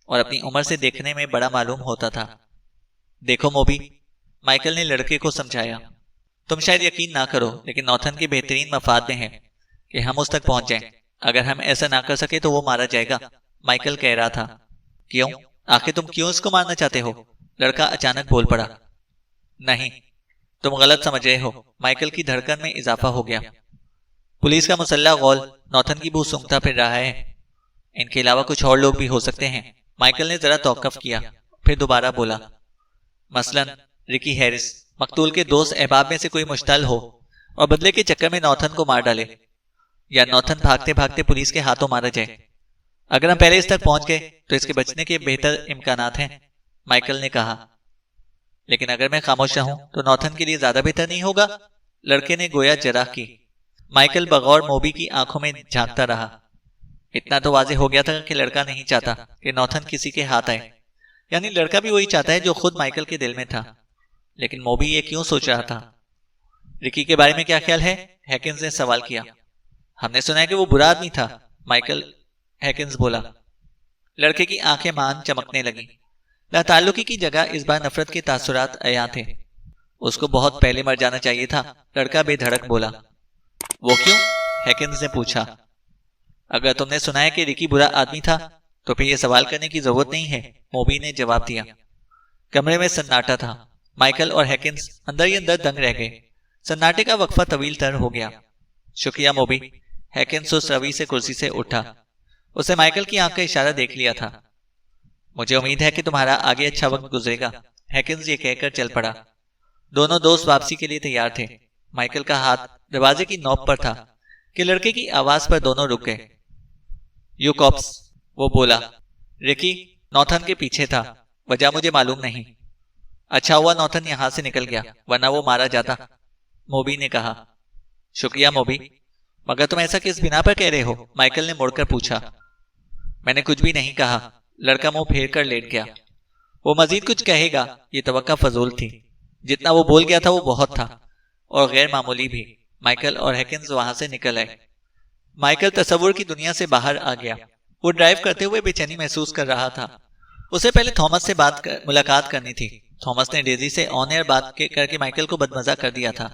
اور اپنی عمر سے دیکھنے میں بڑا معلوم ہوتا تھا۔ دیکھو موبی، مائیکل نے لڑکے کو سمجھایا، تم شاید یقین نہ کرو لیکن نوتھن کے بہترین مفاد میں ہے کہ ہم اس تک پہنچ جائیں۔ اگر ہم ایسا نہ کر سکے تو وہ مارا جائے گا۔ مائیکل کہہ رہا تھا، کیوں؟ آخر تم کیوں اس کو مارنا چاہتے ہو؟ لڑکا اچانک بول پڑا۔ نہیں، تم غلط سمجھ رہے ہو۔ مائیکل کی دھڑکن میں اضافہ ہو گیا۔ پولیس کا مسلح غول نوتھن کی بو سونگھتا پھر رہا ہے۔ ان کے علاوہ کچھ اور لوگ بھی ہو سکتے ہیں۔ مائیکل نے ذرا توقف کیا، پھر دوبارہ بولا، مثلاً رکی ہیرس، مقتول کے دوست احباب میں سے کوئی مشتعل ہو اور بدلے کے چکر میں نوتھن کو مار ڈالے، یا نوتھن بھاگتے بھاگتے پولیس کے ہاتھوں مارا جائے۔ اگر ہم پہلے اس تک پہنچ گئے تو اس کے بچنے کے بہتر امکانات ہیں، مائیکل نے کہا۔ لیکن اگر میں خاموش رہوں تو نوتھن کے لیے زیادہ بہتر نہیں ہوگا؟ لڑکے نے گویا جرح کی۔ مائیکل بغور موبی کی آنکھوں میں جھانکتا رہا۔ اتنا تو واضح ہو گیا تھا کہ لڑکا نہیں چاہتا کہ نوتھن کسی کے ہاتھ آئے، یعنی لڑکا بھی وہی چاہتا ہے جو خود مائیکل کے دل میں تھا۔ لیکن موبی یہ کیوں سوچ رہا تھا؟ رکی کے بارے میں کیا خیال ہے؟ ہیکنز نے سوال کیا۔ ہم نے سنا ہے کہ وہ برا آدمی تھا، مائیکل ہیکنز بولا۔ لڑکے کی آنکھیں مان چمکنے لگیں۔ لاتعلقی کی جگہ اس بار نفرت کے تاثرات عیاں تھے۔ اس کو بہت پہلے مر جانا چاہیے تھا، لڑکا بے دھڑک بولا۔ وہ کیوں؟ ہیکنز نے پوچھا۔ اگر تم نے سنا ہے کہ رکی برا آدمی تھا تو پھر یہ سوال کرنے کی ضرورت نہیں ہے، موبی نے جواب دیا۔ کمرے میں سناٹا تھا۔ مائیکل اور ہیکنز اندر ہی اندر دنگ رہ گئے۔ سناٹے کا وقفہ طویل تر ہو گیا۔ شکریہ موبی۔ ہیکنز سست روی سے کرسی سے اٹھا۔ اسے مائیکل کی آنکھ کا اشارہ دیکھ لیا تھا۔ مجھے امید ہے کہ تمہارا آگے اچھا وقت گزرے گا، ہیکنز یہ کہہ کر چل پڑا۔ دونوں دوست واپسی کے لیے تیار تھے۔ مائیکل کا ہاتھ دروازے کی نوب پر تھا کہ لڑکے کی آواز پر دونوں رک گئے۔ یو کاپس، وہ بولا۔ رکی نوتھن کے پیچھے تھا، وجہ مجھے معلوم نہیں۔ اچھا ہوا نوتھن یہاں سے نکل گیا، ورنہ وہ مارا جاتا، موبی نے کہا۔ شکریہ موبی، مگر تم ایسا کس بنا پر کہہ رہے ہو؟ مائیکل نے مڑ کر پوچھا۔ میں نے کچھ بھی نہیں کہا، لڑکا منہ پھیر کر لیٹ گیا۔ وہ مزید کچھ کہے گا یہ توقع فضول تھی۔ جتنا وہ بول گیا تھا وہ بہت تھا، اور غیر معمولی بھی۔ مائیکل اور ہیکنز وہاں سے نکل آئے۔ مائیکل تصور کی دنیا سے باہر آ گیا۔ وہ ڈرائیو کرتے ہوئے بے چینی محسوس کر رہا تھا۔ اسے پہلے تھامس سے ملاقات کرنی تھی۔ تھامس نے ڈیزی سے آن ایئر بات کر کے مائیکل کو بدمزہ کر دیا تھا۔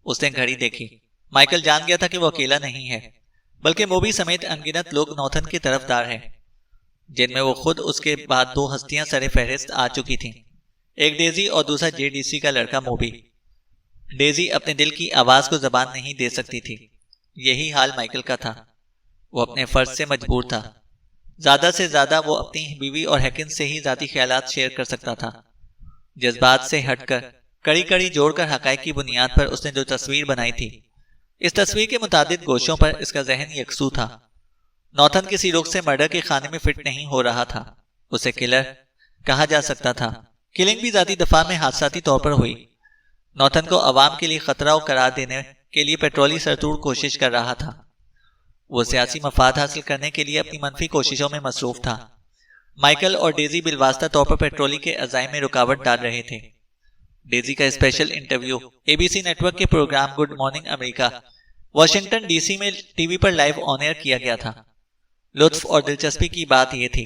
اس نے گھڑی دیکھی۔ مائیکل جان گیا تھا کہ وہ اکیلا نہیں ہے، بلکہ موبی سمیت انگنت لوگ نوتھن کے طرفدار ہیں، جن میں وہ خود اس کے بعد 2 ہستیاں سر فہرست آ چکی تھیں، ایک ڈیزی اور دوسرا جے ڈی سی کا لڑکا موبی۔ ڈیزی اپنے دل کی آواز کو زبان نہیں دے سکتی تھی۔ یہی حال مائیکل کا تھا۔ وہ اپنے فرض سے مجبور تھا۔ زیادہ سے زیادہ وہ اپنی بیوی اور ہیکنز سے ہی ذاتی خیالات شیئر کر سکتا تھا۔ جذبات سے ہٹ کر، کڑی کڑی جوڑ کر حقائق کی بنیاد پر اس نے جو تصویر بنائی تھی، اس تصویر کے متعدد گوشوں پر اس کا ذہن یکسو تھا۔ نوتھن کسی رخ سے مرڈر کے خانے میں فٹ نہیں ہو رہا تھا۔ اسے کلر کہا جا سکتا تھا۔ کلنگ بھی ذاتی دفاع میں حادثاتی طور پر ہوئی۔ نوتھن کو عوام کے لیے خطرہ قرار دینے کے لیے پیٹرولی سرتوڑ کوشش کر رہا تھا۔ وہ سیاسی مفاد حاصل کرنے کے لیے اپنی منفی کوششوں میں مصروف تھا۔ مائیکل اور ڈیزی بالواسطہ طور پر پیٹرولی کے عزائم میں رکاوٹ ڈال رہے تھے۔ ڈیزی کا special interview A B C network کے program good morning America Washington D C میں ٹی وی پر لائیو آن ایئر کیا گیا تھا۔ لطف اور دلچسپی کی بات یہ تھی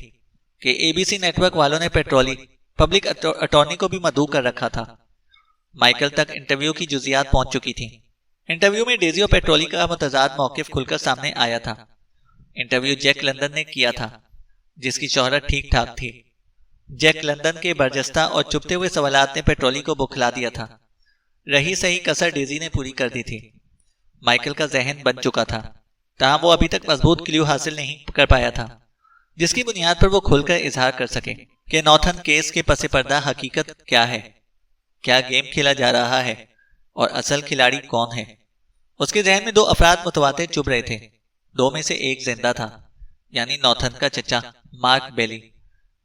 کہ اے بی سی نیٹ ورک والوں نے پیٹرولی پبلک اٹارنی کو بھی مدعو کر رکھا تھا۔ مائیکل تک انٹرویو کی جزیات پہنچ چکی تھیں۔ انٹرویو میں ڈیزی اور پیٹرولی کا متضاد موقف کھل کر سامنے آیا تھا۔ انٹرویو جیک لندن نے کیا تھا، جس کی شہرت ٹھیک ٹھاک تھی۔ جیک لندن کے برجستہ اور چپتے ہوئے سوالات نے پیٹرولی کو بکھلا دیا تھا۔ رہی صحیح کسر ڈیزی نے پوری کر دی تھی۔ مائیکل کا ذہن بن چکا تھا، تاہم وہ ابھی تک مضبوط کلیو حاصل نہیں کر پایا تھا جس کی بنیاد پر وہ کھل کر اظہار کر سکے کہ نوتھن کیس کے پس پردہ حقیقت کیا ہے، کیا گیم کھیلا جا رہا ہے اور اصل کھلاڑی کون ہے۔ اس کے ذہن میں 2 افراد متواتر چبھ رہے تھے۔ 2 میں سے ایک زندہ تھا، یعنی نوتھن کا چچا مارک بیلی۔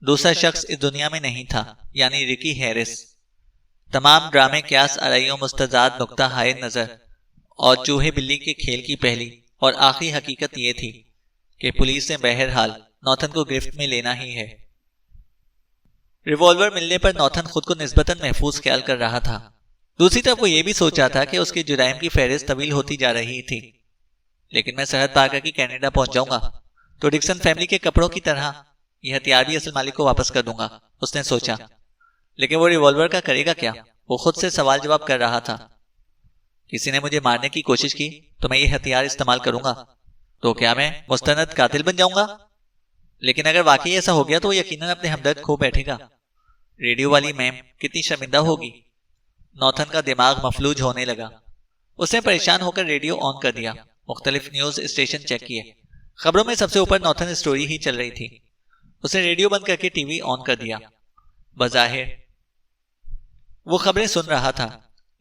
دوسرا شخص اس دنیا میں نہیں تھا، یعنی رکی ہیرس۔ تمام ڈرامے قیاس آرائی و مستضاد نقطہ ہائے نظر اور چوہے بلی کے کھیل کی پہلی اور آخری حقیقت یہ تھی کہ پولیس نے بہرحال نوتھن کو گرفت میں لینا ہی ہے۔ ریوالور ملنے پر نوتھن خود کو نسبتاً محفوظ خیال کر رہا تھا۔ دوسری طرف وہ یہ بھی سوچ رہا تھا کہ اس کے جرائم کی فہرست طویل ہوتی جا رہی تھی۔ لیکن میں سرحد پار کر کے کینیڈا پہنچ جاؤں گا تو ڈکسن فیملی کے کپڑوں کی طرح یہ ہتھیار بھی اصل مالک کو واپس کر دوں گا، اس نے سوچا۔ لیکن وہ ریوالور کا کرے گا کیا؟ وہ خود سے سوال جواب کر رہا تھا۔ کسی نے مجھے مارنے کی کوشش کی تو میں یہ ہتھیار استعمال کروں گا، تو کیا میں مستند قاتل بن جاؤں گا؟ لیکن اگر واقعی ایسا ہو گیا تو وہ یقیناً اپنے ہمدرد کھو بیٹھے گا۔ ریڈیو والی میم کتنی شرمندہ ہوگی۔ نوتھن کا دماغ مفلوج ہونے لگا۔ اس نے پریشان ہو کر ریڈیو آن کر دیا، مختلف نیوز اسٹیشن چیک کیے۔ خبروں میں سب سے اوپر نوتھن اسٹوری ہی چل رہی تھی۔ اس نے ریڈیو بند کر کے ٹی وی آن کر دیا۔ بظاہر وہ خبریں سن رہا تھا،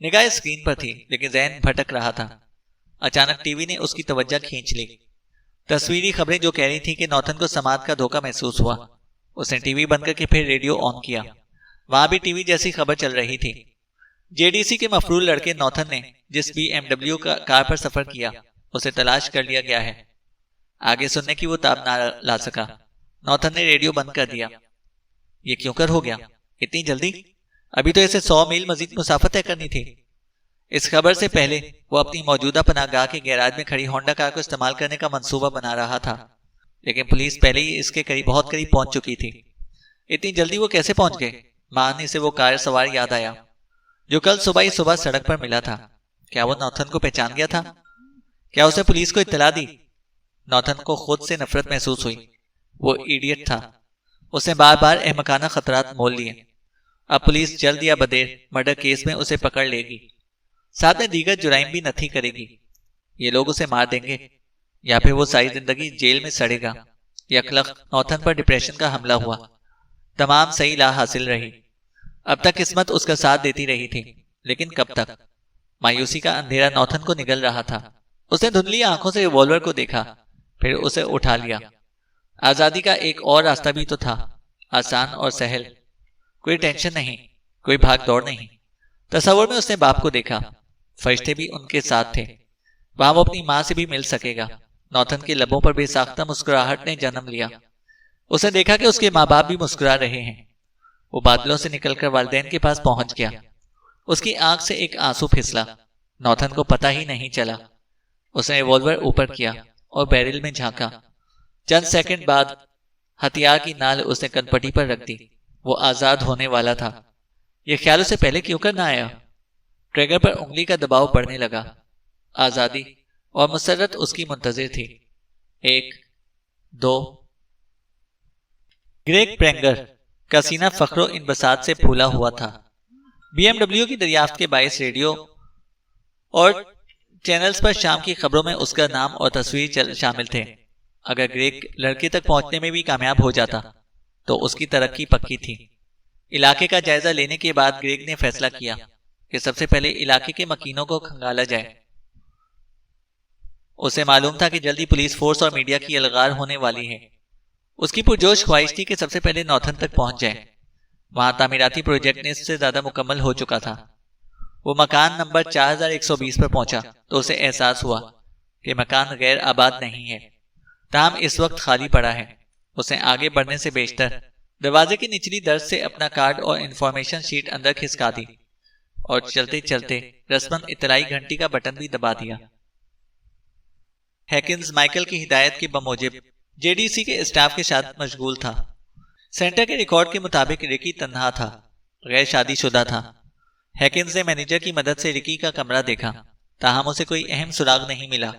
نگاہ اسکرین پر تھی لیکن ذہن بھٹک رہا تھا۔ اچانک ٹی وی نے اس کی توجہ کھینچ لی۔ تصویری خبریں جو کہہ رہی تھی کہ نوتھن کو سماعت کا دھوکہ محسوس ہوا۔ اس نے ٹی وی بند کر کے پھر ریڈیو آن کیا۔ وہاں بھی ٹی وی جیسی خبر چل رہی تھی۔ جے ڈی سی کے مفرور لڑکے نوتھن نے جس بی ایم ڈبلیو کار پر سفر کیا اسے تلاش کر لیا گیا ہے۔ آگے سننے کی وہ تاب نہ لا سکا۔ نوتھن نے ریڈیو بند کر دیا۔ یہ کیوں کر ہو گیا؟ اتنی جلدی؟ ابھی تو اسے 100 میل مزید مسافت طے کرنی تھی۔ اس خبر سے پہلے وہ اپنی موجودہ پناہ گاہ کے گیراج میں کھڑی ہونڈا کار کو استعمال کرنے کا منصوبہ بنا رہا تھا، لیکن پولیس پہلے ہی اس کے قریب بہت قریب پہنچ چکی تھی۔ اتنی جلدی وہ کیسے پہنچ گئے؟ معنی سے وہ کار سوار یاد آیا جو کل صبح سڑک پر ملا تھا۔ کیا وہ نوتھن کو پہچان گیا تھا؟ کیا اسے پولیس کو اطلاع دی؟ نوتھن کو خود سے نفرت محسوس ہوئی۔ وہ ایڈیٹ تھا۔ اس نے بار بار احمقانہ خطرات مول لیے۔ اب پولیس جلد یا بدیر مرڈر کیس میں اسے پکڑ لے گی، ساتھ میں دیگر جرائم بھی نتھی کرے گی۔ یہ لوگ اسے مار دیں گے یا پھر وہ ساری زندگی جیل میں سڑے گا۔ یکلخ نوتھن پر ڈپریشن کا حملہ ہوا۔ تمام صحیح لا حاصل رہی۔ اب تک قسمت اس کا ساتھ دیتی رہی تھی، لیکن کب تک؟ مایوسی کا اندھیرا نوتھن کو نگل رہا تھا۔ اس نے دھندلی آنکھوں سے ریوالور کو دیکھا، پھر اسے اٹھا لیا۔ آزادی کا ایک اور راستہ بھی تو تھا، آسان اور سہل۔ کوئی ٹینشن نہیں، کوئی بھاگ دوڑ نہیں۔ تصور میں اس نے باپ کو دیکھا، فرشتے بھی ان کے ساتھ تھے۔ وہاں وہ اپنی ماں سے بھی مل سکے گا۔ نوتھن کے لبوں پر بے ساختہ مسکراہٹ نے جنم لیا۔ اس نے دیکھا کہ اس کے ماں باپ بھی مسکرا رہے ہیں۔ وہ بادلوں سے نکل کر والدین کے پاس پہنچ گیا۔ اس کی آنکھ سے ایک آنسو پھسلا۔ نوتھن کو پتہ ہی نہیں چلا۔ اس نے ریوالور اوپر کیا اور بیرل میں جھانکا۔ چند سیکنڈ بعد ہتھیار کی نال اس نے کنپٹی پر رکھ دی۔ وہ آزاد ہونے والا تھا۔ یہ خیال اسے پہلے کیوں کر نہ آیا؟ ٹریگر پر انگلی کا دباؤ بڑھنے لگا۔ آزادی اور مسرت اس کی منتظر تھی۔ 1 2 گریگ پرینگر کا سینہ فخر و انبساط سے پھولا ہوا تھا۔ بی ایم ڈبلیو کی دریافت کے باعث ریڈیو اور چینلز پر شام کی خبروں میں اس کا نام اور تصویر شامل تھے۔ اگر گریگ لڑکے تک پہنچنے میں بھی کامیاب ہو جاتا تو اس کی ترقی پکی تھی۔ علاقے کا جائزہ لینے کے بعد گریگ نے فیصلہ کیا کہ سب سے پہلے علاقے کے مکینوں کو کھنگالا جائے۔ اسے معلوم تھا کہ جلدی پولیس فورس اور میڈیا کی الغار ہونے والی ہے۔ اس کی پرجوش خواہش تھی کہ سب سے پہلے نوتھن تک پہنچ جائے۔ وہاں تعمیراتی پروجیکٹ نے اس سے زیادہ مکمل ہو چکا تھا۔ وہ مکان نمبر 4120 پر پہنچا تو اسے احساس ہوا کہ مکان غیر آباد نہیں ہے، تاہم اس وقت خالی پڑا ہے۔ اسے آگے بڑھنے سے بیشتر دروازے کی نچلی درز سے اپنا کارڈ اور انفارمیشن شیٹ اندر کھسکا دی اور چلتے چلتے رسماً اطلاعی گھنٹی کا بٹن بھی دبا دیا۔ ہیکنز مائیکل کی ہدایت کے بموجب جے ڈی سی کے اسٹاف کے ساتھ مشغول تھا۔ سینٹر کے ریکارڈ کے مطابق رکی تنہا تھا، غیر شادی شدہ تھا۔ ہیکنز نے مینیجر کی مدد سے رکی کا کمرہ دیکھا، تاہم اسے کوئی اہم سراغ نہیں ملا۔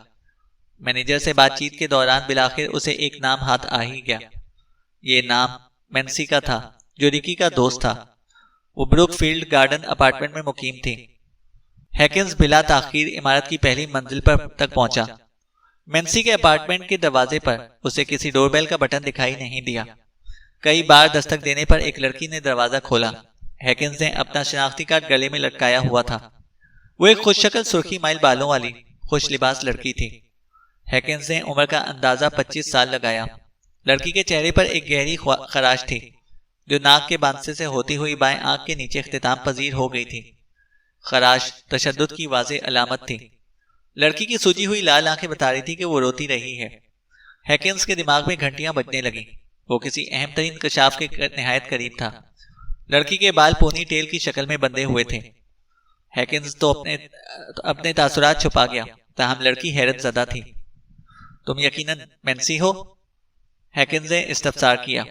مینیجر سے بات چیت کے دوران بالآخر اسے ایک نام ہاتھ آ ہی گیا۔ یہ نام مینسی کا تھا، جو رکی کا دوست تھا۔ وہ بروک فیلڈ گارڈن اپارٹمنٹ میں مقیم تھی۔ ہیکنز بلا تاخیر عمارت کی پہلی منزل پر تک پہنچا۔ مینسی کے اپارٹمنٹ کے دروازے پر اسے کسی ڈور بیل کا بٹن دکھائی نہیں دیا۔ کئی بار دستک دینے پر ایک لڑکی نے دروازہ کھولا۔ ہیکنز نے اپنا شناختی کارڈ گلے میں لٹکایا ہوا تھا۔ وہ ایک خوش شکل سرخی مائل بالوں والی خوش لباس لڑکی تھی۔ ہیکنز نے عمر کا اندازہ 25 سال لگایا۔ لڑکی کے چہرے پر ایک گہری خراش تھی جو ناک کے بانسے سے ہوتی ہوئی بائیں آنکھ کے نیچے اختتام پذیر ہو گئی تھی۔ خراش تشدد کی واضح علامت تھی۔ لڑکی کی سوجی ہوئی لال آنکھیں بتا رہی تھی کہ وہ روتی رہی ہے۔ ہیکنز کے دماغ میں گھنٹیاں بجنے لگیں. وہ کسی اہم ترین انکشاف کے نہایت قریب تھا. لڑکی کے بال پونی ٹیل کی شکل میں بندھے ہوئے تھے. ہیکنز تو اپنے تاثرات چھپا گیا، تاہم لڑکی حیرت زدہ تھی. تم یقیناً مینسی ہو؟ ہیکنز نے استفسار کیا.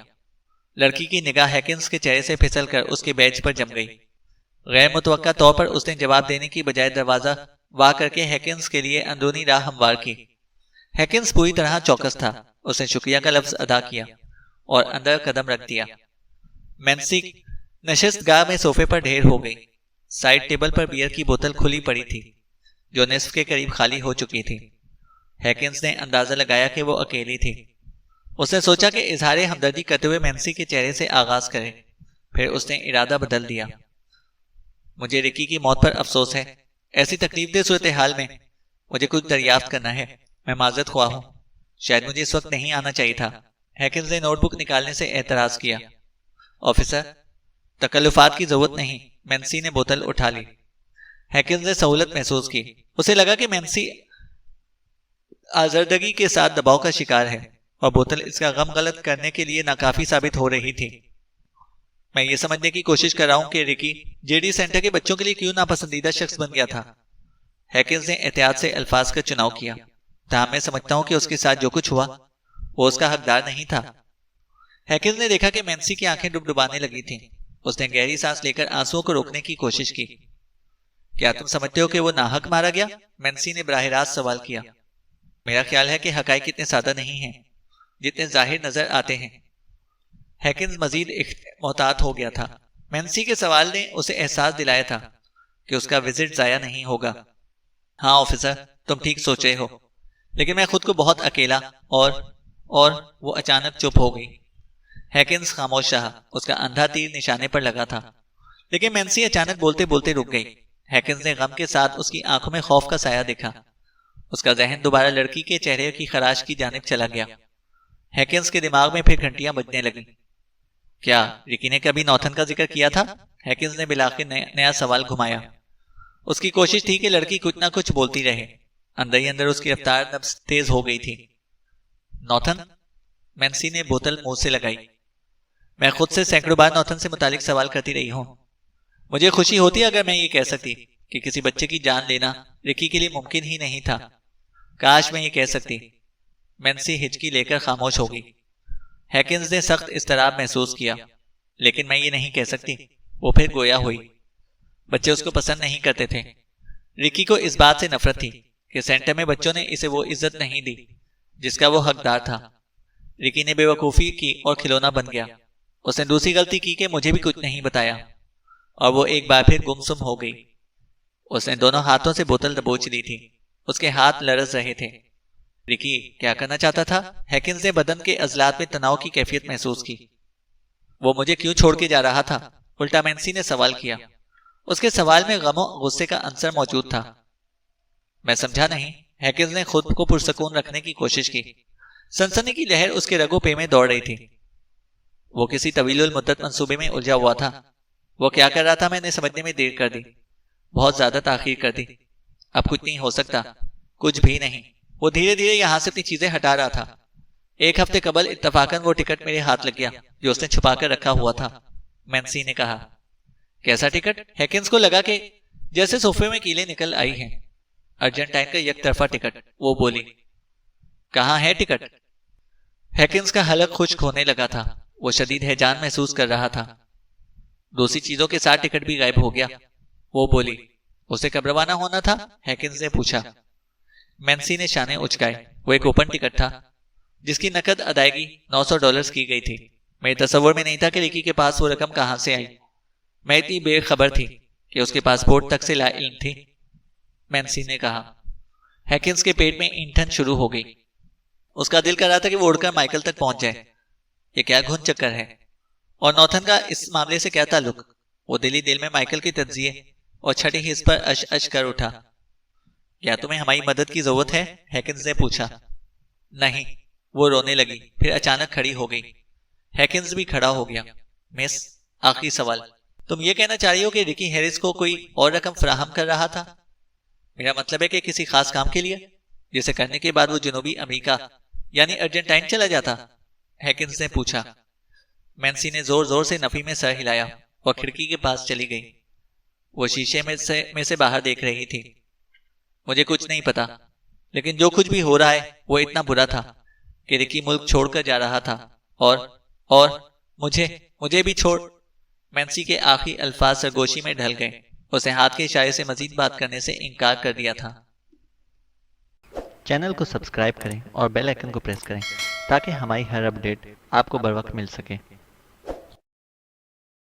لڑکی کی نگاہ ہیکنز کے چہرے سے پھسل کر اس کے بیج پر جم گئی. غیر متوقع طور پر اس نے جواب دینے کی بجائے دروازہ وا کر کے ہیکنز کے لیے اندرونی راہ ہموار کی. ہیکنز پوری طرح چوکس تھا. اس نے شکریہ کا لفظ ادا کیا اور اندر قدم رکھ دیا. مینسی نشست گاہ میں صوفے پر ڈھیر ہو گئی. سائڈ ٹیبل پر بیئر کی بوتل کھلی پڑی تھی جو نصف کے قریب خالی ہو چکی تھی. ہیکنز نے اندازہ لگایا کہ وہ اکیلی تھی. اس نے سوچا کہ اظہار ہمدردی کرتے ہوئے مینسی کے چہرے سے آغاز کرے. پھر اس نے ارادہ بدل دیا. مجھے رکی کی موت پر افسوس ہے. ایسی تکلیف دہ صورتحال میں مجھے کچھ دریافت کرنا ہے. میں معذرت خواہ ہوں. شاید مجھے اس وقت نہیں آنا چاہیے تھا. ہیکنز نے نوٹ بک نکالنے سے اعتراض کیا. آفیسر، تکلفات کی ضرورت نہیں. مینسی نے بوتل اٹھا لی. ہیکنز نے سہولت محسوس کی. اسے لگا کہ مینسی آزردگی کے ساتھ دباؤ کا شکار ہے اور بوتل اس کا غم غلط کرنے کے لیے ناکافی ثابت ہو رہی تھی. میں یہ سمجھنے کی کوشش کر رہا ہوں کہ رکی جے ڈی سینٹر کے بچوں کے لیے کیوں ناپسندیدہ شخص بن گیا تھا. ہیکنز نے احتیاط سے الفاظ کا چناؤ کیا. تاہم میں سمجھتا ہوں کہ اس کے ساتھ جو کچھ ہوا وہ اس کا حقدار نہیں تھا. ہیکنز نے دیکھا کہ مینسی کی آنکھیں ڈبڈبانے لگی تھیں. اس نے گہری سانس لے کر آنسوؤں کو روکنے کی کوشش کی. کیا تم سمجھتے ہو کہ وہ ناحق مارا گیا؟ مینسی نے براہ راست سوال کیا. میرا خیال ہے کہ حقائق اتنے سادہ نہیں ہیں جتنے ظاہر نظر آتے ہیں. ہیکنز مزید محتاط ہو گیا تھا. مینسی کے سوال نے اسے احساس دلایا تھا کہ اس کا وزٹ ضائع نہیں ہوگا. ہاں آفیسر، تم ٹھیک سوچ رہے ہو، لیکن میں خود کو بہت اکیلا اور وہ اچانک چپ ہو گئی. ہیکنز خاموش رہا. اس کا اندھا تیر نشانے پر لگا تھا. لیکن مینسی اچانک بولتے بولتے رک گئی. ہیکنز نے غم کے ساتھ اس کی آنکھوں میں خوف کا سایہ دیکھا. اس کا ذہن دوبارہ لڑکی کے چہرے کی خراش کی جانب چلا گیا. ہیکنز کے دماغ میں پھر گھنٹیاں بجنے لگیں. کیا رکی نے کبھی نوتھن کا ذکر کیا تھا؟ ہیکنز نے بالآخر نیا سوال گھمایا. اس کی کوشش تھی کہ لڑکی کچھ نہ کچھ بولتی رہے. اندر ہی اندر اس کی رفتار نبض تیز ہو گئی تھی. نوتھن؟ مینسی نے بوتل منہ سے لگائی. میں خود سے سینکڑوں بار نوتھن سے متعلق سوال کرتی رہی ہوں. مجھے خوشی ہوتی اگر میں یہ کہہ سکتی کہ کسی بچے کی جان لینا رکی کے لیے ممکن ہی نہیں تھا. کاش میں یہ کہہ سکتی. مینسی ہچکی لے کر خاموش ہو گئی. ہیکنز نے سخت اضطراب محسوس کیا. لیکن میں یہ نہیں کہہ سکتی. وہ پھر گویا ہوئی. بچے اس کو پسند نہیں کرتے تھے. رکی کو اس بات سے نفرت تھی کہ سینٹر میں بچوں نے اسے وہ عزت نہیں دی جس کا وہ حقدار تھا. رکی نے بے وقوفی کی اور کھلونا بن گیا. اس نے دوسری غلطی کی کہ مجھے بھی کچھ نہیں بتایا، اور وہ ایک بار پھر گمسم ہو گئی. اس نے دونوں ہاتھوں سے بوتل دبوچ لی تھی. اس کے ہاتھ لرز رہے تھے. رکی کیا کرنا چاہتا تھا؟ ہیکنز نے بدن کے عضلات میں تناؤ کی کیفیت محسوس کی. وہ مجھے کیوں چھوڑ کے جا رہا تھا؟ الٹا مینسی نے سوال کیا. اس کے سوال میں غم و غصے کا عنصر موجود تھا. میں سمجھا نہیں. ہیکنز نے خود کو پرسکون رکھنے کی کوشش کی. سنسنی کی لہر اس کے رگو پے میں دوڑ رہی تھی. وہ کسی طویل المدت منصوبے میں الجھا ہوا تھا. وہ کیا کر رہا تھا میں نے سمجھنے میں دیر کر دی. بہت زیادہ تاخیر کر دی. اب کچھ نہیں ہو سکتا. کچھ بھی نہیں. وہ دھیرے دھیرے یہاں سے اپنی چیزیں ہٹا رہا تھا. ایک ہفتے قبل اتفاقاً وہ ٹکٹ میرے ہاتھ لگ گیا جو اس نے چھپا کر رکھا ہوا تھا. مینسی نے کہا. کیسا ٹکٹ؟ ہیکنز کو لگا کہ جیسے صوفے میں کیلیں نکل آئی ہیں. ارجنٹائن کا یک طرفہ ٹکٹ. وہ بولی. کہاں ہے ٹکٹ؟ ہیکنز کا حلق خشک ہونے لگا تھا. وہ شدید ہیجان محسوس کر رہا تھا. دوسری چیزوں کے ساتھ ٹکٹ بھی غائب ہو گیا. وہ بولی. اسے کب روانہ ہونا تھا؟ ہیکنز نے پوچھا. مینسی نے شانے اچکائے. وہ ایک اوپن ٹکٹ تھا جس کی نقد ادائیگی $900 کی گئی تھی. میرے تصور میں نہیں تھا کہ رکی کے پاس وہ رقم کہاں سے آئی. میں اتنی بے خبر تھی کہ اس کے پاسپورٹ تک سے لا علم تھی. مینسی نے کہا. ہیکنز کے پیٹ میں اینٹھن شروع ہو گئی. اس کا دل کر رہا تھا کہ وہ اڑ کر مائیکل تک پہنچ جائے. یہ کیا گھن چکر ہے؟ اور نوتھن کا اس معاملے سے کیا تعلق؟ وہ دلی دل میں مائیکل کی تجزیے اور چھٹی حص پر اش اش کر اٹھا. کیا تمہیں ہماری مدد کی ضرورت ہے؟ ہیکنز نے پوچھا. نہیں. وہ رونے لگی. پھر اچانک کھڑی ہو گئی. ہیکنز بھی کھڑا ہو گیا. مس، آخری سوال. تم یہ کہنا چاہ رہی ہو کہ رکی ہیرس کو کوئی اور رقم فراہم کر رہا تھا؟ میرا مطلب ہے کہ کسی خاص کام کے لیے جسے کرنے کے بعد وہ جنوبی امریکہ یعنی ارجنٹائن چلا جاتا؟ ہیکنز نے پوچھا۔ مینسی نے زور زور سے نفی میں سر ہلایا اور کھڑکی کے پاس چلی گئی۔ وہ شیشے میں سے باہر دیکھ رہی تھی۔ مجھے کچھ نہیں پتا، لیکن جو کچھ بھی ہو رہا ہے وہ اتنا برا تھا کہ رکی ملک چھوڑ کر جا رہا تھا، اور مجھے بھی چھوڑ۔ مینسی کے آخری الفاظ سرگوشی میں ڈھل گئے۔ اسے ہاتھ کے اشارے سے مزید بات کرنے سے انکار کر دیا تھا۔ چینل کو سبسکرائب کریں اور بیل آئیکن کو پریس کریں تاکہ ہماری ہر اپڈیٹ آپ کو بر وقت مل سکے۔